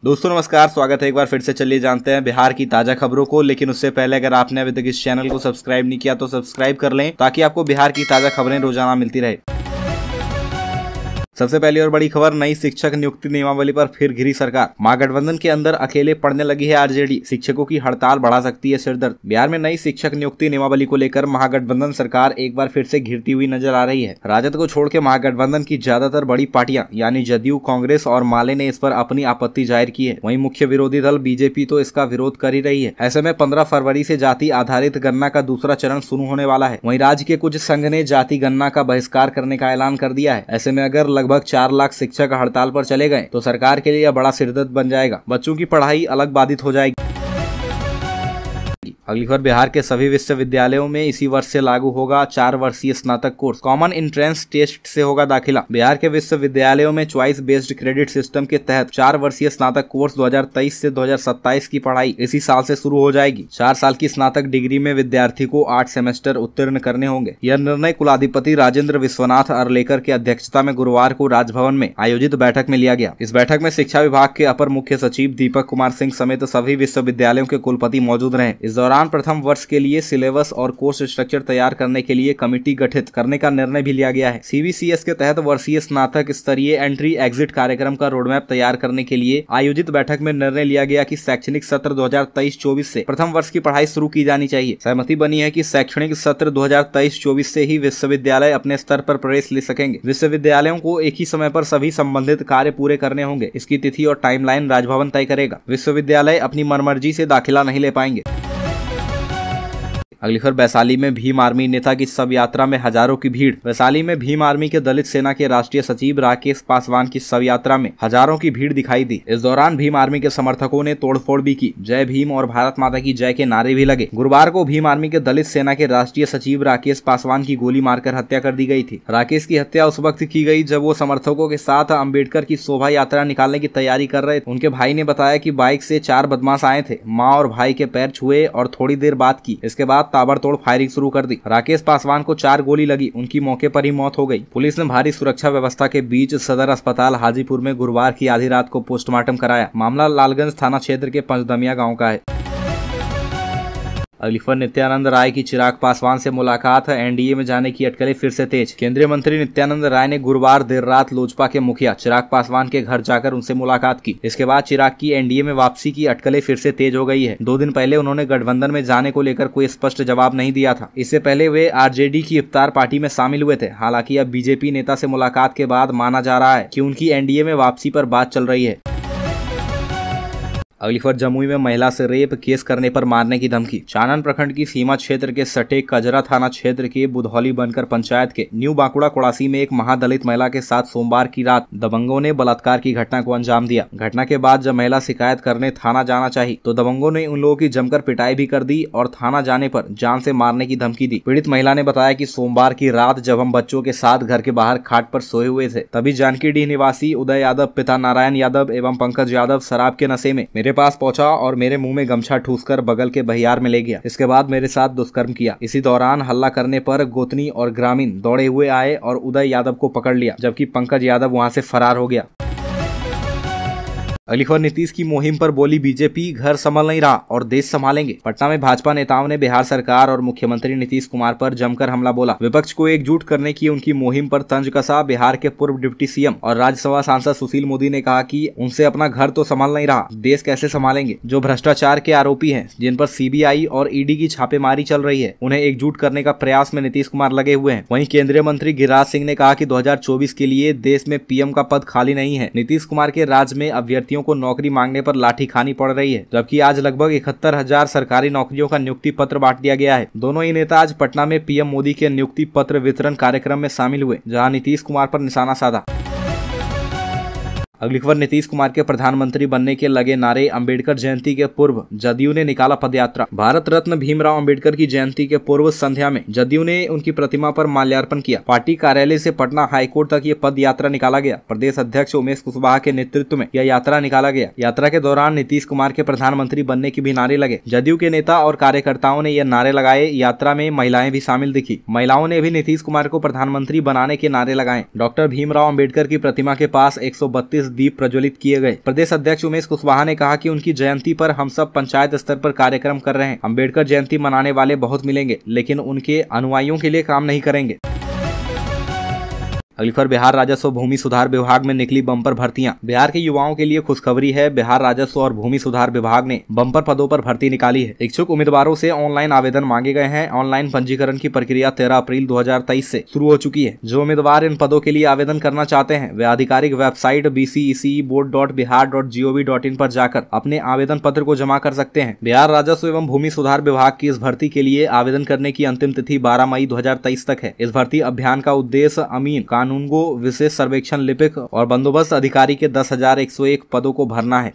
दोस्तों नमस्कार, स्वागत है एक बार फिर से। चलिए जानते हैं बिहार की ताजा खबरों को, लेकिन उससे पहले अगर आपने अभी तक इस चैनल को सब्सक्राइब नहीं किया तो सब्सक्राइब कर लें ताकि आपको बिहार की ताजा खबरें रोजाना मिलती रहे। सबसे पहली और बड़ी खबर, नई शिक्षक नियुक्ति नियमावली पर फिर घिरी सरकार। महागठबंधन के अंदर अकेले पड़ने लगी है आरजेडी, शिक्षकों की हड़ताल बढ़ा सकती है सिरदर्द। बिहार में नई शिक्षक नियुक्ति नियमावली को लेकर महागठबंधन सरकार एक बार फिर से घिरती हुई नजर आ रही है। राजद को छोड़ के महागठबंधन की ज्यादातर बड़ी पार्टियां यानी जदयू, कांग्रेस और माले ने इस पर अपनी आपत्ति जाहिर की है। वहीं मुख्य विरोधी दल बीजेपी तो इसका विरोध कर ही रही है। ऐसे में 15 फरवरी से जाति आधारित गणना का दूसरा चरण शुरू होने वाला है। वहीं राज्य के कुछ संघ ने जाति गणना का बहिष्कार करने का ऐलान कर दिया है। ऐसे में अगर लगभग 4 लाख शिक्षक हड़ताल पर चले गए तो सरकार के लिए यह बड़ा सिरदर्द बन जाएगा। बच्चों की पढ़ाई अलग बाधित हो जाएगी। अगली खबर, बिहार के सभी विश्वविद्यालयों में इसी वर्ष से लागू होगा 4 वर्षीय स्नातक कोर्स। कॉमन एंट्रेंस टेस्ट से होगा दाखिला। बिहार के विश्वविद्यालयों में चॉइस बेस्ड क्रेडिट सिस्टम के तहत 4 वर्षीय स्नातक कोर्स 2023 से 2027 की पढ़ाई इसी साल से शुरू हो जाएगी। 4 साल की स्नातक डिग्री में विद्यार्थी को 8 सेमेस्टर उत्तीर्ण करने होंगे। यह निर्णय कुलाधिपति राजेंद्र विश्वनाथ अरलेकर की अध्यक्षता में गुरुवार को राजभवन में आयोजित बैठक में लिया गया। इस बैठक में शिक्षा विभाग के अपर मुख्य सचिव दीपक कुमार सिंह समेत सभी विश्वविद्यालयों के कुलपति मौजूद रहे। इस दौरान प्रथम वर्ष के लिए सिलेबस और कोर्स स्ट्रक्चर तैयार करने के लिए कमेटी गठित करने का निर्णय भी लिया गया है। सीबीसीएस के तहत वर्षीय स्नातक स्तरीय एंट्री एग्जिट कार्यक्रम का रोडमैप तैयार करने के लिए आयोजित बैठक में निर्णय लिया गया कि शैक्षणिक सत्र 2023-24 से प्रथम वर्ष की पढ़ाई शुरू की जानी चाहिए। सहमति बनी है कि शैक्षणिक सत्र 2023-24 से ही विश्वविद्यालय अपने स्तर पर प्रवेश ले सकेंगे। विश्वविद्यालयों को एक ही समय पर सभी संबंधित कार्य पूरे करने होंगे। इसकी तिथि और टाइमलाइन राजभवन तय करेगा। विश्वविद्यालय अपनी मनमर्जी से दाखिला नहीं ले पाएंगे। अगली खबर, वैशाली में भीम आर्मी नेता की शव यात्रा में हजारों की भीड़। वैशाली में भीम आर्मी के दलित सेना के राष्ट्रीय सचिव राकेश पासवान की शव यात्रा में हजारों की भीड़ दिखाई दी। इस दौरान भीम आर्मी के समर्थकों ने तोड़फोड़ भी की। जय भीम और भारत माता की जय के नारे भी लगे। गुरुवार को भीम आर्मी के दलित सेना के राष्ट्रीय सचिव राकेश पासवान की गोली मारकर हत्या कर दी गई थी। राकेश की हत्या उस वक्त की गई जब वो समर्थकों के साथ अम्बेडकर की शोभा यात्रा निकालने की तैयारी कर रहे थे। उनके भाई ने बताया कि बाइक से 4 बदमाश आए थे, माँ और भाई के पैर छुए और थोड़ी देर बात की। इसके बाद ताबड़तोड़ फायरिंग शुरू कर दी। राकेश पासवान को 4 गोली लगी। उनकी मौके पर ही मौत हो गई। पुलिस ने भारी सुरक्षा व्यवस्था के बीच सदर अस्पताल हाजीपुर में गुरुवार की आधी रात को पोस्टमार्टम कराया। मामला लालगंज थाना क्षेत्र के पंचदमिया गांव का है। अगली खबर, नित्यानंद राय की चिराग पासवान से मुलाकात। एनडीए में जाने की अटकलें फिर से तेज। केंद्रीय मंत्री नित्यानंद राय ने गुरुवार देर रात लोजपा के मुखिया चिराग पासवान के घर जाकर उनसे मुलाकात की। इसके बाद चिराग की एनडीए में वापसी की अटकलें फिर से तेज हो गई है। 2 दिन पहले उन्होंने गठबंधन में जाने को लेकर कोई स्पष्ट जवाब नहीं दिया था। इससे पहले वे आरजेडी की इफ्तार पार्टी में शामिल हुए थे। हालांकि अब बीजेपी नेता से मुलाकात के बाद माना जा रहा है कि उनकी एनडीए में वापसी पर बात चल रही है। अगली खबर, जमुई में महिला से रेप केस करने पर मारने की धमकी। चानन प्रखंड की सीमा क्षेत्र के सटे कजरा थाना क्षेत्र के बुधौली बनकर पंचायत के न्यू बांकुड़ा कोड़ासी में एक महादलित महिला के साथ सोमवार की रात दबंगों ने बलात्कार की घटना को अंजाम दिया। घटना के बाद जब महिला शिकायत करने थाना जाना चाहिए तो दबंगों ने उन लोगों की जमकर पिटाई भी कर दी और थाना जाने पर जान से मारने की धमकी दी। पीड़ित महिला ने बताया कि सोमवार की रात जब हम बच्चों के साथ घर के बाहर खाट पर सोए हुए थे, तभी जानकीडीह निवासी उदय यादव, पिता नारायण यादव एवं पंकज यादव शराब के नशे में मेरे पास पहुंचा और मेरे मुंह में गमछा ठूसकर बगल के बहियार में ले गया। इसके बाद मेरे साथ दुष्कर्म किया। इसी दौरान हल्ला करने पर गोतनी और ग्रामीण दौड़े हुए आए और उदय यादव को पकड़ लिया, जबकि पंकज यादव वहां से फरार हो गया। अगली खबर, नीतीश की मुहिम पर बोली बीजेपी घर संभल नहीं रहा और देश संभालेंगे। पटना में भाजपा नेताओं ने बिहार सरकार और मुख्यमंत्री नीतीश कुमार पर जमकर हमला बोला। विपक्ष को एकजुट करने की उनकी मुहिम पर तंज कसा। बिहार के पूर्व डिप्टी सीएम और राज्यसभा सांसद सुशील मोदी ने कहा कि उनसे अपना घर तो संभाल नहीं रहा, देश कैसे संभालेंगे। जो भ्रष्टाचार के आरोपी हैं, जिन पर सीबीआई और ईडी की छापेमारी चल रही है, उन्हें एकजुट करने का प्रयास में नीतीश कुमार लगे हुए हैं। वहीं केंद्रीय मंत्री गिरिराज सिंह ने कहा कि 2024 के लिए देश में पीएम का पद खाली नहीं है। नीतीश कुमार के राज्य में अभ्यर्थियों को नौकरी मांगने पर लाठी खानी पड़ रही है, जबकि आज लगभग 71,000 सरकारी नौकरियों का नियुक्ति पत्र बांट दिया गया है। दोनों ही नेता आज पटना में पीएम मोदी के नियुक्ति पत्र वितरण कार्यक्रम में शामिल हुए, जहां नीतीश कुमार पर निशाना साधा। अगली खबर, नीतीश कुमार के प्रधानमंत्री बनने के लगे नारे। अंबेडकर जयंती के पूर्व जदयू ने निकाला पदयात्रा। भारत रत्न भीमराव अंबेडकर की जयंती के पूर्व संध्या में जदयू ने उनकी प्रतिमा पर माल्यार्पण किया। पार्टी कार्यालय से पटना हाईकोर्ट तक ये पद यात्रा निकाला गया। प्रदेश अध्यक्ष उमेश कुशवाहा के नेतृत्व में यह यात्रा निकाला गया। यात्रा के दौरान नीतीश कुमार के प्रधानमंत्री बनने के भी नारे लगे। जदयू के नेता और कार्यकर्ताओं ने यह नारे लगाए। यात्रा में महिलाएं भी शामिल दिखी। महिलाओं ने भी नीतीश कुमार को प्रधानमंत्री बनाने के नारे लगाए। डॉक्टर भीमराव अंबेडकर की प्रतिमा के पास 132 दीप प्रज्वलित किए गए। प्रदेश अध्यक्ष उमेश कुशवाहा ने कहा कि उनकी जयंती पर हम सब पंचायत स्तर पर कार्यक्रम कर रहे हैं। अम्बेडकर जयंती मनाने वाले बहुत मिलेंगे, लेकिन उनके अनुयायियों के लिए काम नहीं करेंगे। अगली खबर, बिहार राजस्व और भूमि सुधार विभाग में निकली बम्पर भर्तियां। बिहार के युवाओं के लिए खुशखबरी है। बिहार राजस्व और भूमि सुधार विभाग ने बम्पर पदों पर भर्ती निकाली है। इच्छुक उम्मीदवारों से ऑनलाइन आवेदन मांगे गए हैं। ऑनलाइन पंजीकरण की प्रक्रिया 13 अप्रैल 2023 से शुरू हो चुकी है। जो उम्मीदवार इन पदों के लिए आवेदन करना चाहते हैं वे आधिकारिक वेबसाइट bceceboard.bihar.gov.in पर जाकर अपने आवेदन पत्र को जमा कर सकते हैं। बिहार राजस्व एवं भूमि सुधार विभाग की इस भर्ती के लिए आवेदन करने की अंतिम तिथि 12 मई 2023 तक है। इस भर्ती अभियान का उद्देश्य अमीन, कानूनगो, विशेष सर्वेक्षण लिपिक और बंदोबस्त अधिकारी के 10,101 पदों को भरना है।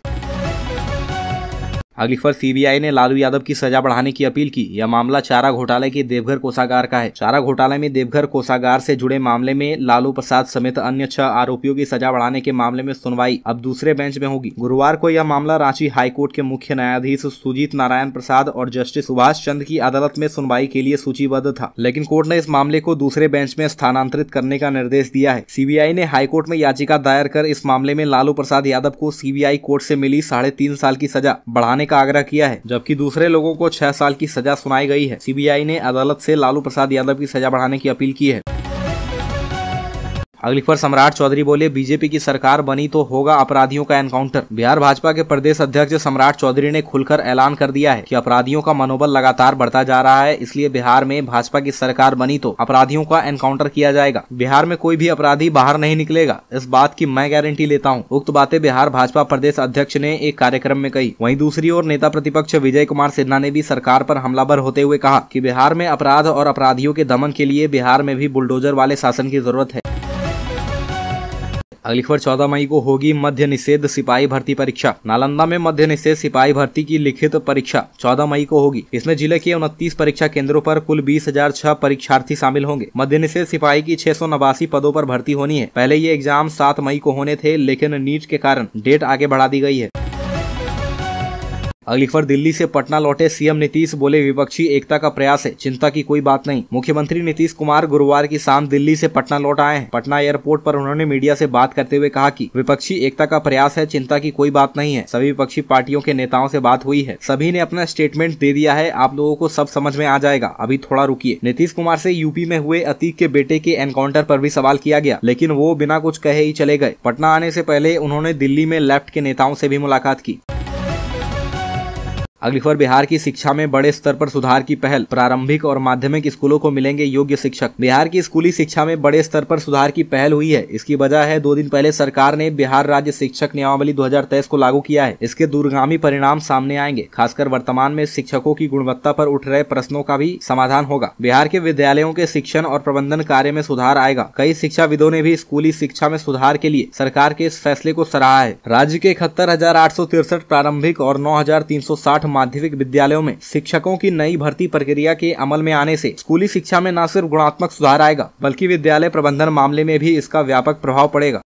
अगली खबर, सीबीआई ने लालू यादव की सजा बढ़ाने की अपील की। यह मामला चारा घोटाले के देवघर कोषागार का है। चारा घोटाले में देवघर कोषागार से जुड़े मामले में लालू प्रसाद समेत अन्य 6 आरोपियों की सजा बढ़ाने के मामले में सुनवाई अब दूसरे बेंच में होगी। गुरुवार को यह मामला रांची हाईकोर्ट के मुख्य न्यायाधीश सुजीत नारायण प्रसाद और जस्टिस सुभाष चंद्र की अदालत में सुनवाई के लिए सूचीबद्ध था, लेकिन कोर्ट ने इस मामले को दूसरे बेंच में स्थानांतरित करने का निर्देश दिया है। सीबीआई ने हाईकोर्ट में याचिका दायर कर इस मामले में लालू प्रसाद यादव को सीबीआई कोर्ट से मिली 3.5 साल की सजा बढ़ाने का आग्रह किया है, जबकि दूसरे लोगों को 6 साल की सजा सुनाई गई है। सीबीआई ने अदालत से लालू प्रसाद यादव की सजा बढ़ाने की अपील की है। अगली खबर, सम्राट चौधरी बोले बीजेपी की सरकार बनी तो होगा अपराधियों का एनकाउंटर। बिहार भाजपा के प्रदेश अध्यक्ष सम्राट चौधरी ने खुलकर ऐलान कर दिया है कि अपराधियों का मनोबल लगातार बढ़ता जा रहा है, इसलिए बिहार में भाजपा की सरकार बनी तो अपराधियों का एनकाउंटर किया जाएगा। बिहार में कोई भी अपराधी बाहर नहीं निकलेगा, इस बात की मैं गारंटी लेता हूँ। उक्त बातें बिहार भाजपा प्रदेश अध्यक्ष ने एक कार्यक्रम में कही। वहीं दूसरी ओर नेता प्रतिपक्ष विजय कुमार सिन्हा ने भी सरकार पर हमलावर होते हुए कहा कि बिहार में अपराध और अपराधियों के दमन के लिए बिहार में भी बुलडोजर वाले शासन की जरूरत है। अगली खबर, 14 मई को होगी मध्य निषेध सिपाही भर्ती परीक्षा। नालंदा में मध्य निषेध सिपाही भर्ती की लिखित परीक्षा 14 मई को होगी। इसमें जिले के 29 परीक्षा केंद्रों पर कुल 20,006 परीक्षार्थी शामिल होंगे। मध्य निषेध सिपाही की 689 पदों पर भर्ती होनी है। पहले ये एग्जाम 7 मई को होने थे, लेकिन नीट के कारण डेट आगे बढ़ा दी गई है। अगली खबर, दिल्ली से पटना लौटे सीएम नीतीश बोले विपक्षी एकता का प्रयास है, चिंता की कोई बात नहीं। मुख्यमंत्री नीतीश कुमार गुरुवार की शाम दिल्ली से पटना लौट आए हैं। पटना एयरपोर्ट पर उन्होंने मीडिया से बात करते हुए कहा कि विपक्षी एकता का प्रयास है, चिंता की कोई बात नहीं है। सभी विपक्षी पार्टियों के नेताओं से बात हुई है, सभी ने अपना स्टेटमेंट दे दिया है, आप लोगों को सब समझ में आ जाएगा, अभी थोड़ा रुकिए। नीतीश कुमार से यूपी में हुए अतीक के बेटे के एनकाउंटर पर भी सवाल किया गया, लेकिन वो बिना कुछ कहे ही चले गए। पटना आने से पहले उन्होंने दिल्ली में लेफ्ट के नेताओं से भी मुलाकात की। अगली खबर, बिहार की शिक्षा में बड़े स्तर पर सुधार की पहल। प्रारंभिक और माध्यमिक स्कूलों को मिलेंगे योग्य शिक्षक। बिहार की स्कूली शिक्षा में बड़े स्तर पर सुधार की पहल हुई है। इसकी वजह है 2 दिन पहले सरकार ने बिहार राज्य शिक्षक नियमावली 2023 को लागू किया है। इसके दूरगामी परिणाम सामने आएंगे। खासकर वर्तमान में शिक्षकों की गुणवत्ता पर उठ रहे प्रश्नों का भी समाधान होगा। बिहार के विद्यालयों के शिक्षण और प्रबंधन कार्य में सुधार आएगा। कई शिक्षाविदों ने भी स्कूली शिक्षा में सुधार के लिए सरकार के इस फैसले को सराहा है। राज्य के 71,863 प्रारंभिक और 9,360 माध्यमिक विद्यालयों में शिक्षकों की नई भर्ती प्रक्रिया के अमल में आने से स्कूली शिक्षा में न सिर्फ गुणात्मक सुधार आएगा, बल्कि विद्यालय प्रबंधन मामले में भी इसका व्यापक प्रभाव पड़ेगा।